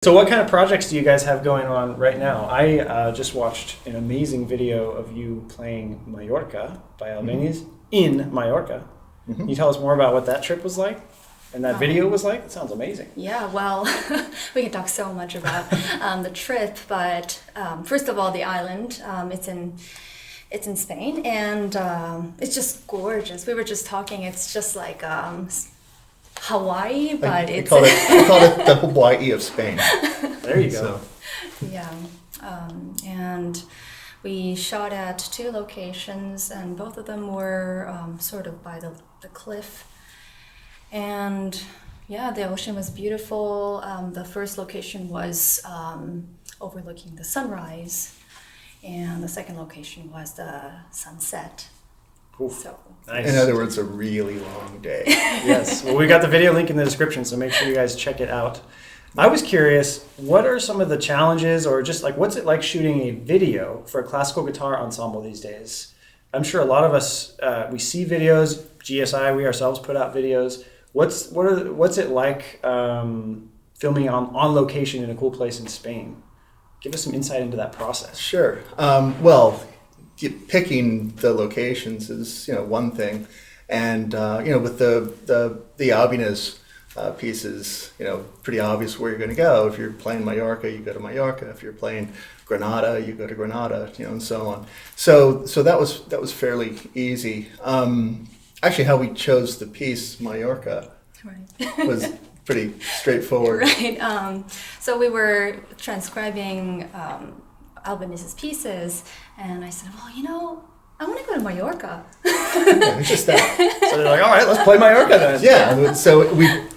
So what kind of projects do you guys have going on right now? I just watched an amazing video of you playing Mallorca by Albanians in Mallorca. Can you tell us more about what that trip was like and that video was like? It sounds amazing. Yeah, well, we can talk so much about the trip, but first of all, the island, it's in Spain, and it's just gorgeous. We were just talking, it's just like Hawaii, but I call it the Hawaii of Spain. There you go. Yeah, and we shot at 2 locations, and both of them were sort of by the cliff. And yeah, the ocean was beautiful. The first location was overlooking the sunrise, and the second location was the sunset. Oof. So Nice. In other words, a really long day. Yes. Well, we got the video link in the description, so make sure you guys check it out. I was curious, what are some of the challenges, or just like what's it like shooting a video for a classical guitar ensemble these days? I'm sure a lot of us we see videos. GSI, we ourselves put out videos. What's it like filming on location in a cool place in Spain? Give us some insight into that process. Sure. Well, picking the locations is one thing, and with the Albinas pieces, pretty obvious where you're going to go. If you're playing Mallorca, you go to Mallorca. If you're playing Granada, you go to Granada, and so on. So that was fairly easy. Actually, how we chose the piece Mallorca was pretty straightforward. Right. So we were transcribing Albanese pieces, and I said, well, I want to go to Mallorca. Yeah, it's just that. So they're like, all right, let's play Mallorca then. Yeah, so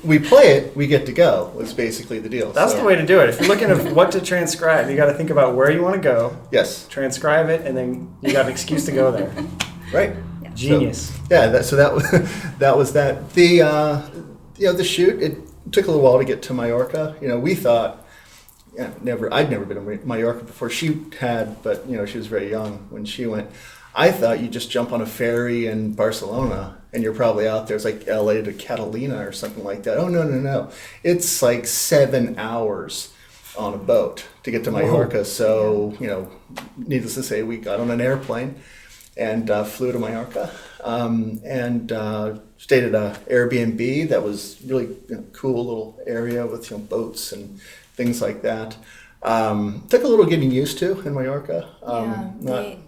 we play it, we get to go, was basically the deal. That's the way to do it. If you're looking at what to transcribe, you got to think about where you want to go. Yes. Transcribe it, and then you got an excuse to go there. Right. Yeah. Genius. So that was that. The shoot, it took a little while to get to Mallorca. We thought, I'd never been to Mallorca before. She had, but she was very young when she went. I thought you just jump on a ferry in Barcelona and you're probably out there. It's like LA to Catalina or something like that. Oh, no. It's like 7 hours on a boat to get to Mallorca. Whoa. So, needless to say, we got on an airplane and flew to Mallorca and stayed at an Airbnb that was really cool little area with boats and things like that. Took a little getting used to in Mallorca.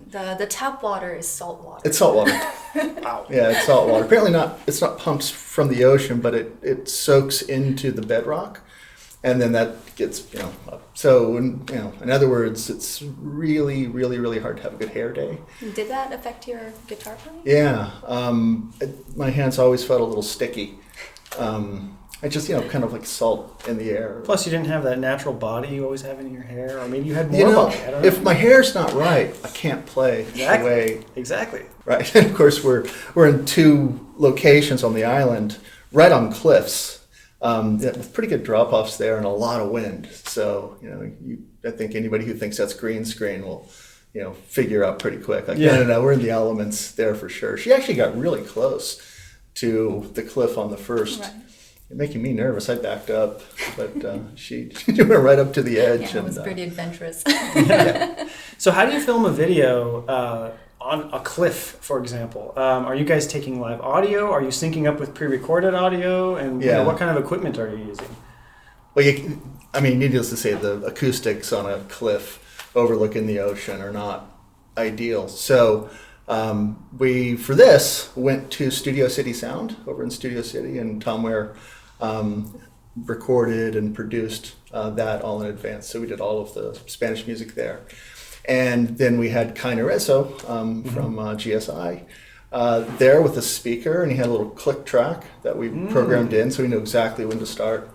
The tap water is salt water. It's salt water. Wow. Yeah, it's salt water. Apparently it's not pumped from the ocean, but it soaks into the bedrock, and then that gets up. So in other words, it's really, really, really hard to have a good hair day. Did that affect your guitar playing? Yeah, my hands always felt a little sticky. I just, kind of like salt in the air. Plus, you didn't have that natural body you always have in your hair, or maybe you had more body. I don't know. If my hair's not right, I can't play the way. Exactly. Right. And of course, we're in 2 locations on the island, right on cliffs, with pretty good drop-offs there and a lot of wind. So, I think anybody who thinks that's green screen will, figure out pretty quick. Like, no, we're in the elements there for sure. She actually got really close to the cliff on the first. Right. You're making me nervous. I backed up, but she went right up to the edge. Yeah, it was pretty adventurous. Yeah. So how do you film a video on a cliff, for example? Are you guys taking live audio? Are you syncing up with pre-recorded audio? And what kind of equipment are you using? Well, needless to say, the acoustics on a cliff overlooking the ocean are not ideal. So we, for this, went to Studio City Sound over in Studio City, and Tom Ware recorded and produced that all in advance. So we did all of the Spanish music there. And then we had Kai Narezo from GSI there with a speaker, and he had a little click track that we programmed in, so we knew exactly when to start.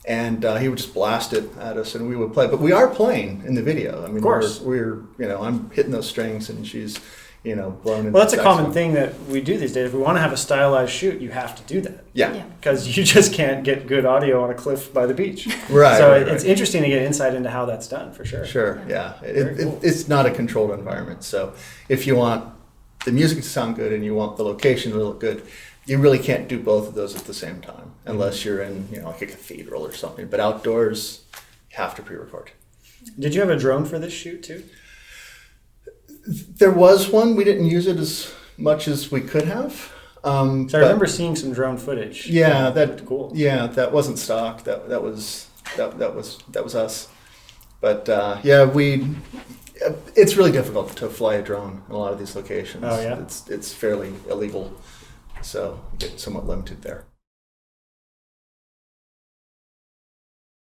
And he would just blast it at us, and we would play. But we are playing in the video. I mean, of course. we're I'm hitting those strings, and she's blown into. Well, that's a common thing that we do these days. If we want to have a stylized shoot, you have to do that. Yeah. Because you just can't get good audio on a cliff by the beach. Right. So right. It's interesting to get insight into how that's done, for sure. Sure, yeah. Cool. It's not a controlled environment. So if you want the music to sound good and you want the location to look good, you really can't do both of those at the same time unless you're in like a cathedral or something. But outdoors, have to pre-record. Did you have a drone for this shoot too? There was one. We didn't use it as much as we could have. So I remember seeing some drone footage. Yeah, that looked cool. Yeah, that wasn't stock. That was us. But it's really difficult to fly a drone in a lot of these locations. Oh yeah, it's fairly illegal, so you get somewhat limited there.